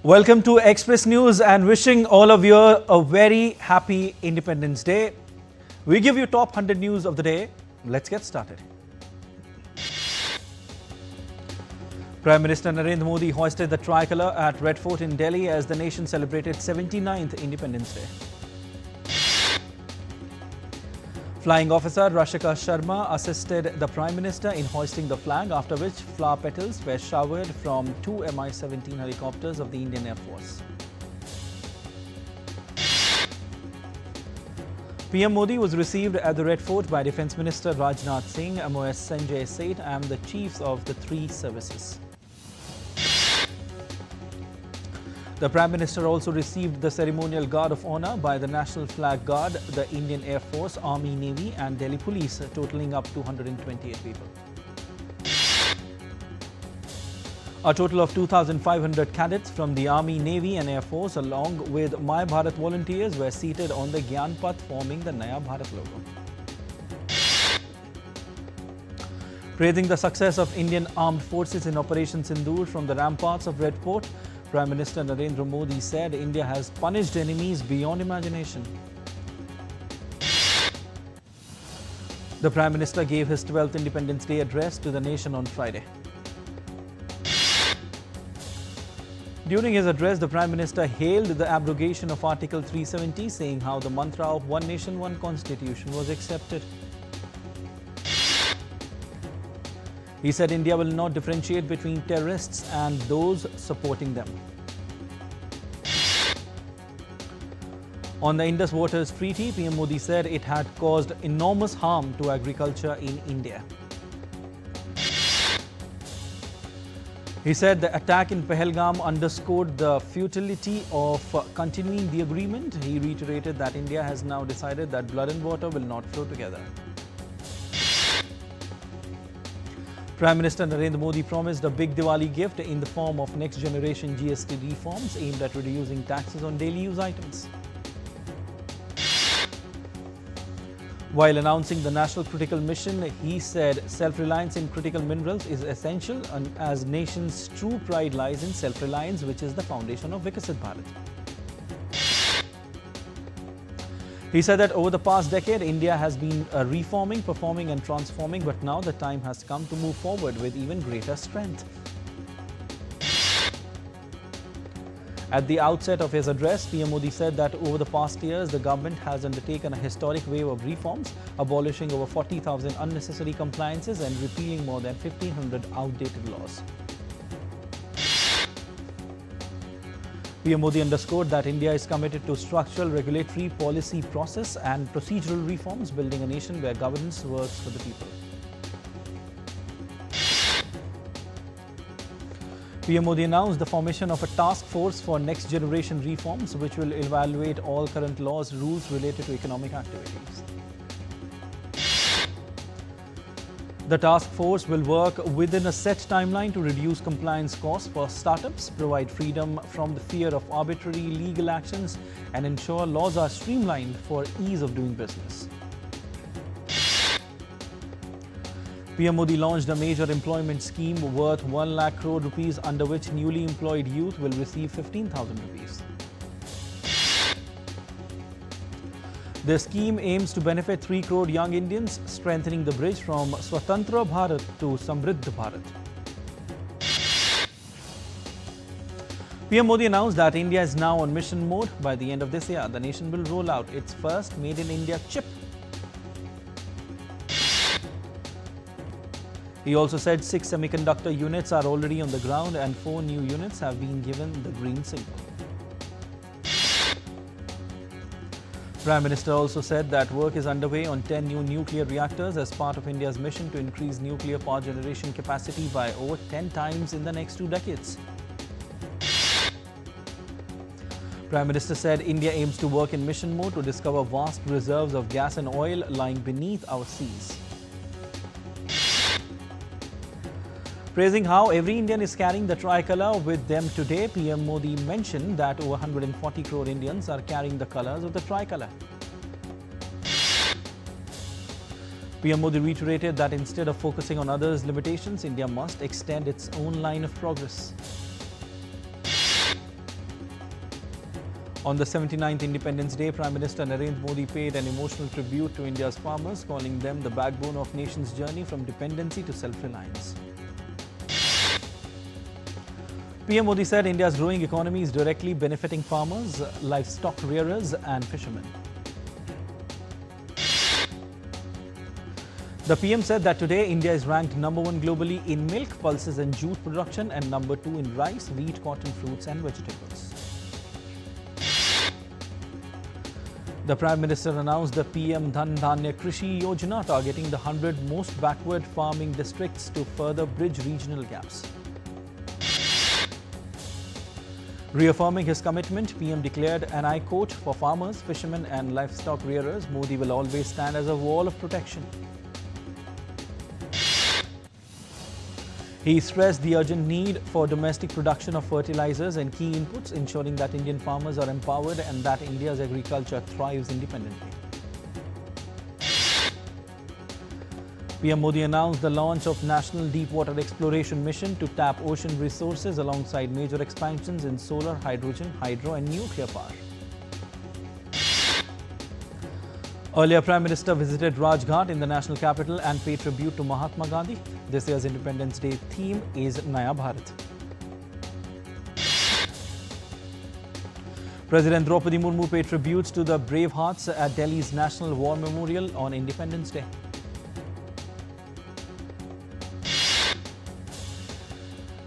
Welcome to Express News and wishing all of you a very happy Independence Day. We give you top 100 news of the day. Let's get started. Prime Minister Narendra Modi hoisted the tricolour at Red Fort in Delhi as the nation celebrated 79th Independence Day. Flying officer Rashika Sharma assisted the Prime Minister in hoisting the flag, after which flower petals were showered from two Mi-17 helicopters of the Indian Air Force. PM Modi was received at the Red Fort by Defence Minister Rajnath Singh, MOS Sanjay Seth and the chiefs of the three services. The Prime Minister also received the ceremonial guard of honour by the National Flag Guard, the Indian Air Force, Army, Navy and Delhi Police, totalling up to 128 people. A total of 2,500 cadets from the Army, Navy and Air Force along with My Bharat volunteers were seated on the Gyan Path forming the Naya Bharat logo. Praising the success of Indian Armed Forces in Operation Sindoor from the ramparts of Red Fort, Prime Minister Narendra Modi said India has punished enemies beyond imagination. The Prime Minister gave his 12th Independence Day address to the nation on Friday. During his address, the Prime Minister hailed the abrogation of Article 370, saying how the mantra of One Nation, One Constitution was accepted. He said India will not differentiate between terrorists and those supporting them. On the Indus Waters Treaty, PM Modi said it had caused enormous harm to agriculture in India. He said the attack in Pahalgam underscored the futility of continuing the agreement. He reiterated that India has now decided that blood and water will not flow together. Prime Minister Narendra Modi promised a big Diwali gift in the form of next generation GST reforms aimed at reducing taxes on daily use items. While announcing the National Critical Mission, he said self-reliance in critical minerals is essential as nation's true pride lies in self-reliance, which is the foundation of Viksit Bharat. He said that over the past decade, India has been reforming, performing and transforming, but now the time has come to move forward with even greater strength. At the outset of his address, PM Modi said that over the past years, the government has undertaken a historic wave of reforms, abolishing over 40,000 unnecessary compliances and repealing more than 1,500 outdated laws. PM Modi underscored that India is committed to structural regulatory policy process and procedural reforms, building a nation where governance works for the people. PM Modi announced the formation of a task force for next generation reforms, which will evaluate all current laws, rules related to economic activities. The task force will work within a set timeline to reduce compliance costs for startups, provide freedom from the fear of arbitrary legal actions, and ensure laws are streamlined for ease of doing business. PM Modi launched a major employment scheme worth 1 lakh crore rupees, under which newly employed youth will receive 15,000 rupees. The scheme aims to benefit 3 crore young Indians, strengthening the bridge from Swatantra Bharat to Samriddh Bharat. PM Modi announced that India is now on mission mode. By the end of this year, the nation will roll out its first Made in India chip. He also said 6 semiconductor units are already on the ground and 4 new units have been given the green signal. Prime Minister also said that work is underway on 10 new nuclear reactors as part of India's mission to increase nuclear power generation capacity by over 10 times in the next 2 decades. Prime Minister said India aims to work in mission mode to discover vast reserves of gas and oil lying beneath our seas. Praising how every Indian is carrying the tricolour with them today, PM Modi mentioned that over 140 crore Indians are carrying the colours of the tricolour. PM Modi reiterated that instead of focusing on others' limitations, India must extend its own line of progress. On the 79th Independence Day, Prime Minister Narendra Modi paid an emotional tribute to India's farmers, calling them the backbone of nation's journey from dependency to self-reliance. PM Modi said India's growing economy is directly benefiting farmers, livestock rearers and fishermen. The PM said that today India is ranked number 1 globally in milk, pulses and jute production and number 2 in rice, wheat, cotton, fruits and vegetables. The Prime Minister announced the PM Dhan Dhanya Krishi Yojana, targeting the 100 most backward farming districts to further bridge regional gaps. Reaffirming his commitment, PM declared, and I quote, "For farmers, fishermen and livestock rearers, Modi will always stand as a wall of protection." He stressed the urgent need for domestic production of fertilizers and key inputs, ensuring that Indian farmers are empowered and that India's agriculture thrives independently. PM Modi announced the launch of National Deepwater Exploration Mission to tap ocean resources alongside major expansions in solar, hydrogen, hydro and nuclear power. Earlier, Prime Minister visited Rajghat in the national capital and paid tribute to Mahatma Gandhi. This year's Independence Day theme is Naya Bharat. President Draupadi Murmu paid tributes to the brave hearts at Delhi's National War Memorial on Independence Day.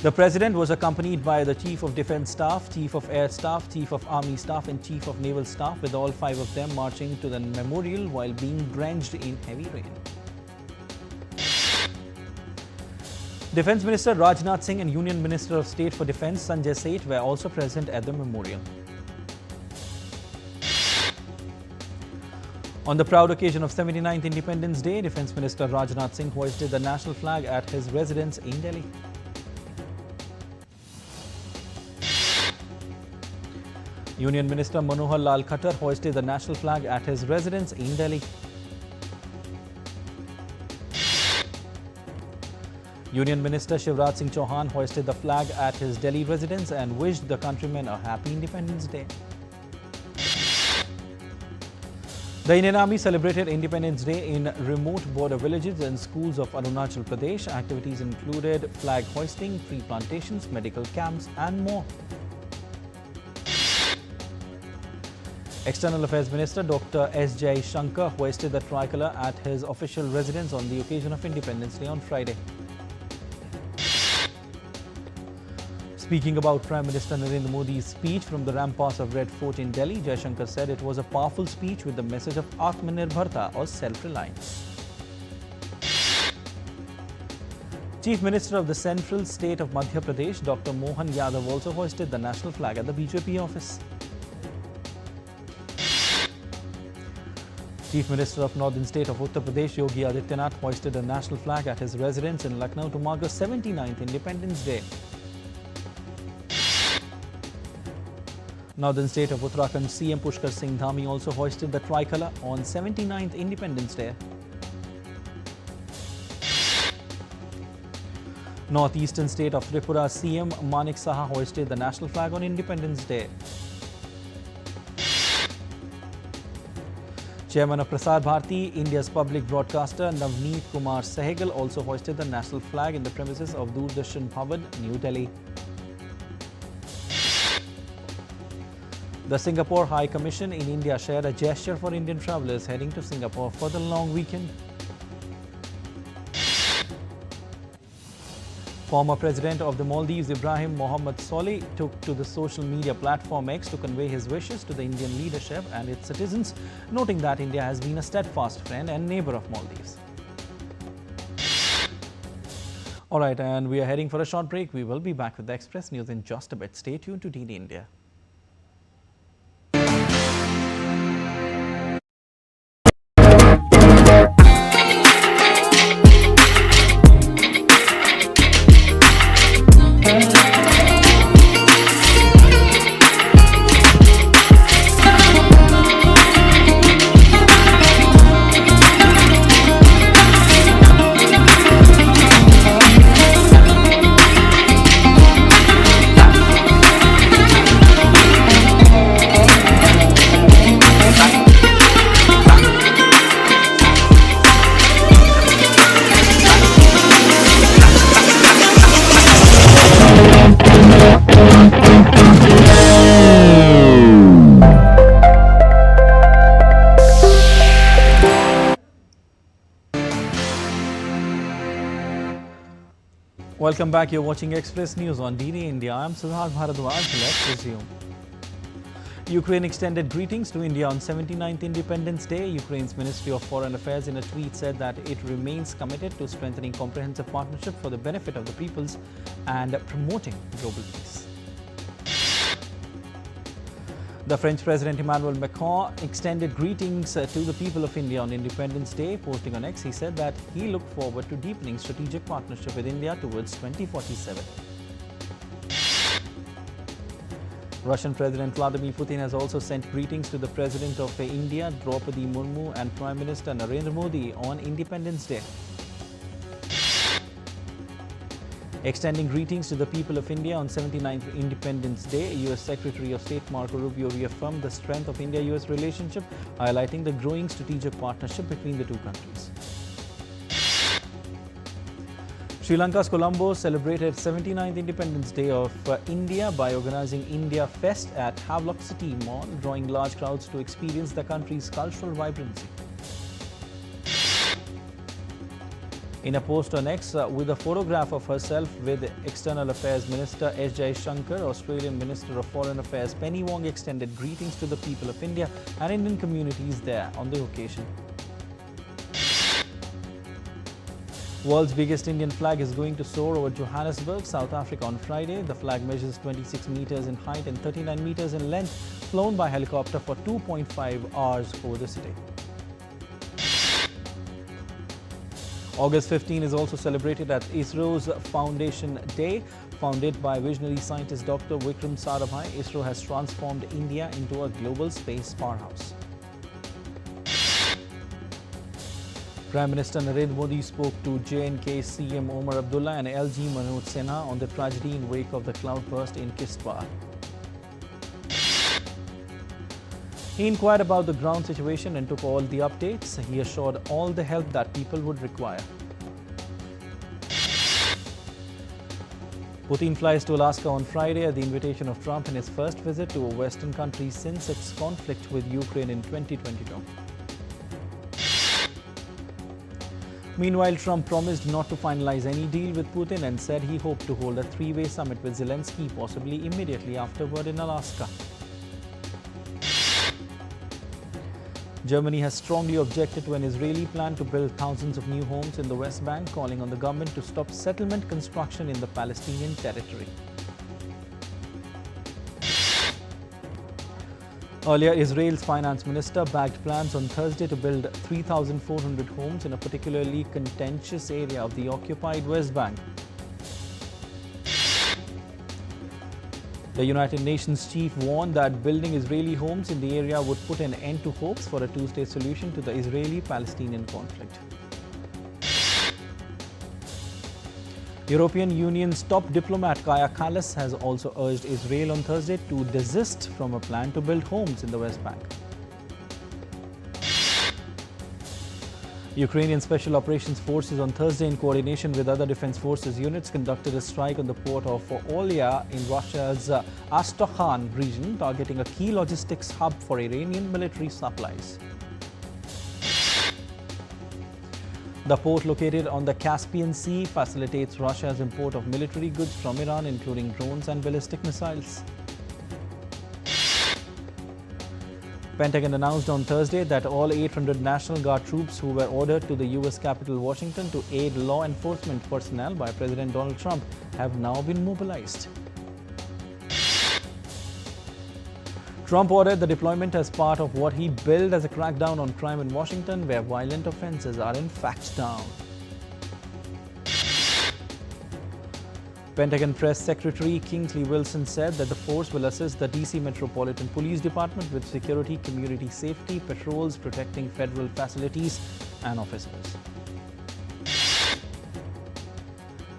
The President was accompanied by the Chief of Defence Staff, Chief of Air Staff, Chief of Army Staff and Chief of Naval Staff, with all 5 of them marching to the memorial while being drenched in heavy rain. Defence Minister Rajnath Singh and Union Minister of State for Defence Sanjay Seth were also present at the memorial. On the proud occasion of 79th Independence Day, Defence Minister Rajnath Singh hoisted the national flag at his residence in Delhi. Union Minister Manohar Lal Khattar hoisted the national flag at his residence in Delhi. Union Minister Shivraj Singh Chauhan hoisted the flag at his Delhi residence and wished the countrymen a happy Independence Day. The Indian Army celebrated Independence Day in remote border villages and schools of Arunachal Pradesh. Activities included flag hoisting, tree plantations, medical camps and more. External Affairs Minister Dr. S. Jai Shankar hoisted the tricolour at his official residence on the occasion of Independence Day on Friday. Speaking about Prime Minister Narendra Modi's speech from the ramparts of Red Fort in Delhi, Jai Shankar said it was a powerful speech with the message of Atmanirbharta or self-reliance. Chief Minister of the Central State of Madhya Pradesh, Dr. Mohan Yadav, also hoisted the national flag at the BJP office. Chief Minister of Northern State of Uttar Pradesh, Yogi Adityanath, hoisted a national flag at his residence in Lucknow to mark the 79th Independence Day. Northern State of Uttarakhand CM Pushkar Singh Dhami also hoisted the tricolour on 79th Independence Day. Northeastern State of Tripura CM Manik Saha hoisted the national flag on Independence Day. Chairman of Prasar Bharati, India's public broadcaster Navneet Kumar Sehgal also hoisted the national flag in the premises of Doordarshan Bhavan, New Delhi. The Singapore High Commission in India shared a gesture for Indian travellers heading to Singapore for the long weekend. Former President of the Maldives, Ibrahim Mohammed Solih, took to the social media platform X to convey his wishes to the Indian leadership and its citizens, noting that India has been a steadfast friend and neighbour of Maldives. Alright, and we are heading for a short break. We will be back with the Express News in just a bit. Stay tuned to DD India. Welcome back. You're watching Express News on DD India. I'm Prasar Bharati. Let's resume. Ukraine extended greetings to India on 79th Independence Day. Ukraine's Ministry of Foreign Affairs in a tweet said that it remains committed to strengthening comprehensive partnership for the benefit of the peoples and promoting global peace. The French President Emmanuel Macron extended greetings to the people of India on Independence Day. Posting on X, he said that he looked forward to deepening strategic partnership with India towards 2047. Russian President Vladimir Putin has also sent greetings to the President of India, Draupadi Murmu, and Prime Minister Narendra Modi on Independence Day. Extending greetings to the people of India on 79th Independence Day, U.S. Secretary of State Marco Rubio reaffirmed the strength of India-U.S. relationship, highlighting the growing strategic partnership between the two countries. Sri Lanka's Colombo celebrated 79th Independence Day of India by organizing India Fest at Havelock City Mall, drawing large crowds to experience the country's cultural vibrancy. In a post on X with a photograph of herself with External Affairs Minister S. Jaishankar, Australian Minister of Foreign Affairs Penny Wong extended greetings to the people of India and Indian communities there on the occasion. World's biggest Indian flag is going to soar over Johannesburg, South Africa on Friday. The flag measures 26 meters in height and 39 meters in length, flown by helicopter for 2.5 hours over the city. August 15 is also celebrated at ISRO's Foundation Day. Founded by visionary scientist Dr. Vikram Sarabhai, ISRO has transformed India into a global space powerhouse. Prime Minister Narendra Modi spoke to J&K CM Omar Abdullah and LG Manoj Sinha on the tragedy in wake of the cloudburst in Kishtwar. He inquired about the ground situation and took all the updates. He assured all the help that people would require. Putin flies to Alaska on Friday at the invitation of Trump in his first visit to a Western country since its conflict with Ukraine in 2022. Meanwhile, Trump promised not to finalize any deal with Putin and said he hoped to hold a three-way summit with Zelensky, possibly immediately afterward in Alaska. Germany has strongly objected to an Israeli plan to build thousands of new homes in the West Bank, calling on the government to stop settlement construction in the Palestinian territory. Earlier, Israel's finance minister backed plans on Thursday to build 3,400 homes in a particularly contentious area of the occupied West Bank. The United Nations chief warned that building Israeli homes in the area would put an end to hopes for a two-state solution to the Israeli-Palestinian conflict. European Union's top diplomat Kaja Kallas has also urged Israel on Thursday to desist from a plan to build homes in the West Bank. Ukrainian Special Operations Forces on Thursday, in coordination with other defense forces units, conducted a strike on the port of Olya in Russia's Astrakhan region, targeting a key logistics hub for Iranian military supplies. The port, located on the Caspian Sea, facilitates Russia's import of military goods from Iran, including drones and ballistic missiles. Pentagon announced on Thursday that all 800 National Guard troops who were ordered to the U.S. capital Washington to aid law enforcement personnel by President Donald Trump have now been mobilized. Trump ordered the deployment as part of what he billed as a crackdown on crime in Washington, where violent offenses are in fact down. Pentagon Press Secretary Kingsley Wilson said that the force will assist the DC Metropolitan Police Department with security, community safety, patrols, protecting federal facilities and officers.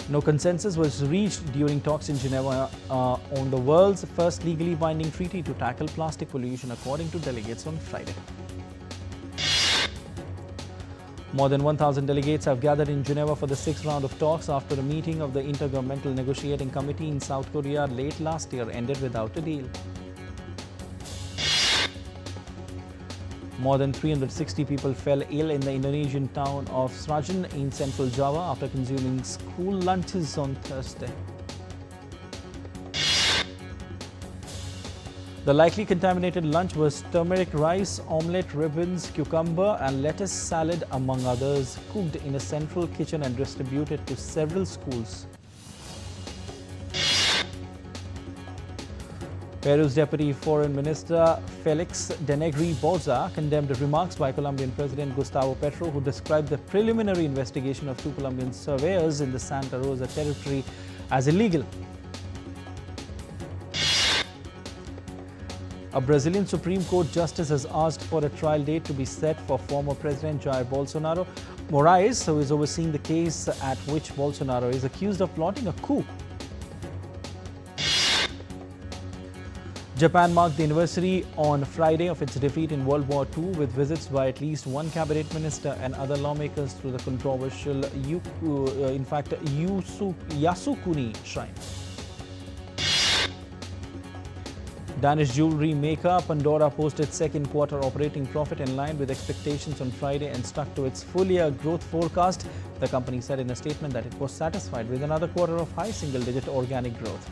No consensus was reached during talks in Geneva on the world's first legally binding treaty to tackle plastic pollution, according to delegates on Friday. More than 1,000 delegates have gathered in Geneva for the sixth round of talks after a meeting of the Intergovernmental Negotiating Committee in South Korea late last year ended without a deal. More than 360 people fell ill in the Indonesian town of Sragen in central Java after consuming school lunches on Thursday. The likely contaminated lunch was turmeric rice, omelette, ribbons, cucumber and lettuce salad among others, cooked in a central kitchen and distributed to several schools. Peru's Deputy Foreign Minister Felix Denegri Boza condemned remarks by Colombian President Gustavo Petro, who described the preliminary investigation of two Colombian surveyors in the Santa Rosa territory as illegal. A Brazilian Supreme Court justice has asked for a trial date to be set for former President Jair Bolsonaro. Moraes, who is overseeing the case at which Bolsonaro is accused of plotting a coup. Japan marked the anniversary on Friday of its defeat in World War II with visits by at least one cabinet minister and other lawmakers to the controversial Yasukuni Shrine. Danish jewelry maker Pandora posted second quarter operating profit in line with expectations on Friday and stuck to its full-year growth forecast. The company said in a statement that it was satisfied with another quarter of high single-digit organic growth.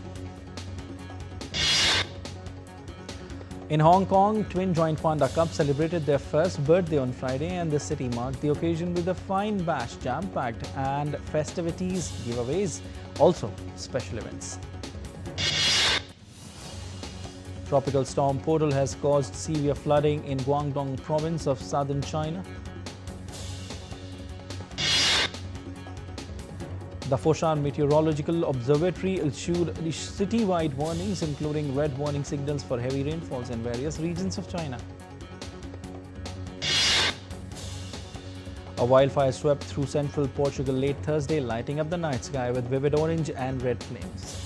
In Hong Kong, twin joint panda cubs celebrated their first birthday on Friday, and the city marked the occasion with a fine bash jam-packed and festivities, giveaways, also special events. Tropical storm Podol has caused severe flooding in Guangdong province of southern China. The Foshan Meteorological Observatory issued city-wide warnings, including red warning signals for heavy rainfalls in various regions of China. A wildfire swept through central Portugal late Thursday, lighting up the night sky with vivid orange and red flames.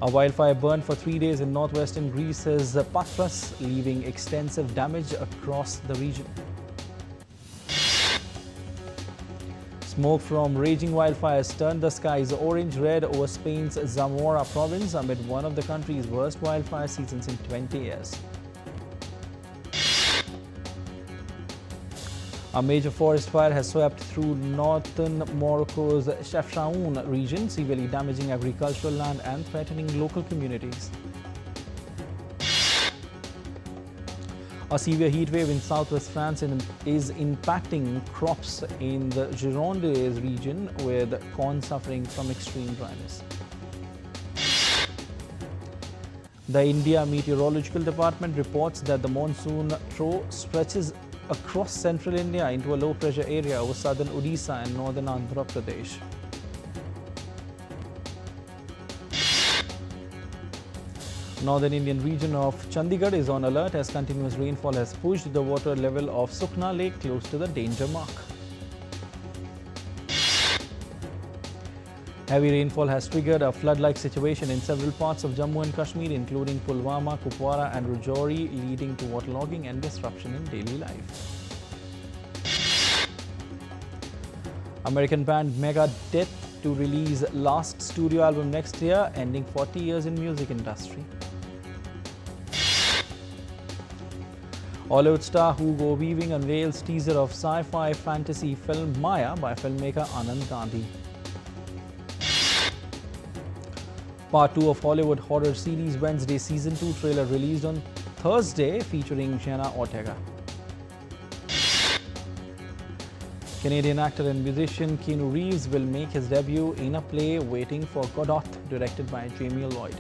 A wildfire burned for 3 days in northwestern Greece's Patras, leaving extensive damage across the region. Smoke from raging wildfires turned the skies orange-red over Spain's Zamora province amid one of the country's worst wildfire seasons in 20 years. A major forest fire has swept through northern Morocco's Chefchaouen region, severely damaging agricultural land and threatening local communities. A severe heat wave in southwest France is impacting crops in the Gironde region, with corn suffering from extreme dryness. The India Meteorological Department reports that the monsoon trough stretches across central India into a low-pressure area over southern Odisha and northern Andhra Pradesh. Northern Indian region of Chandigarh is on alert as continuous rainfall has pushed the water level of Sukna Lake close to the danger mark. Heavy rainfall has triggered a flood-like situation in several parts of Jammu and Kashmir, including Pulwama, Kupwara and Rajouri, leading to waterlogging and disruption in daily life. American band Megadeth to release last studio album next year, ending 40 years in music industry. Hollywood star Hugo Weaving unveils teaser of sci-fi fantasy film Maya by filmmaker Anand Gandhi. Part 2 of Hollywood horror series Wednesday Season 2 trailer released on Thursday, featuring Jenna Ortega. Canadian actor and musician Keanu Reeves will make his debut in a play Waiting for Godot, directed by Jamie Lloyd.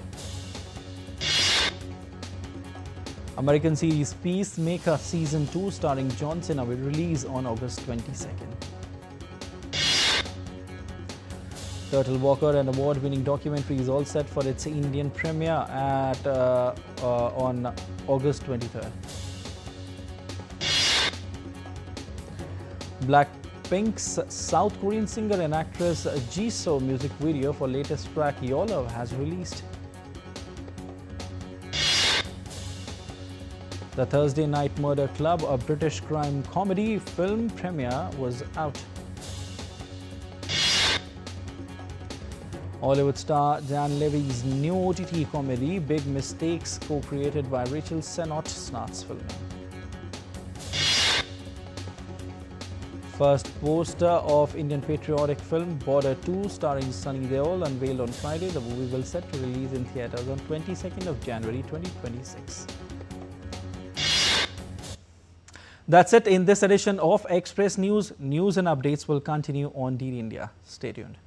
American series Peacemaker Season 2 starring John Cena will release on August 22nd. Turtle Walker, an award-winning documentary, is all set for its Indian premiere on August 23rd. Blackpink's South Korean singer and actress Jisoo music video for latest track YOLO has released. The Thursday Night Murder Club, a British crime comedy film premiere, was out. Hollywood star Dan Levy's new OTT comedy, Big Mistakes, co-created by Rachel Sennott, starts filming. First poster of Indian patriotic film Border 2 starring Sunny Deol unveiled on Friday. The movie will set to release in theatres on 22nd of January 2026. That's it in this edition of Express News. News and updates will continue on DD India. Stay tuned.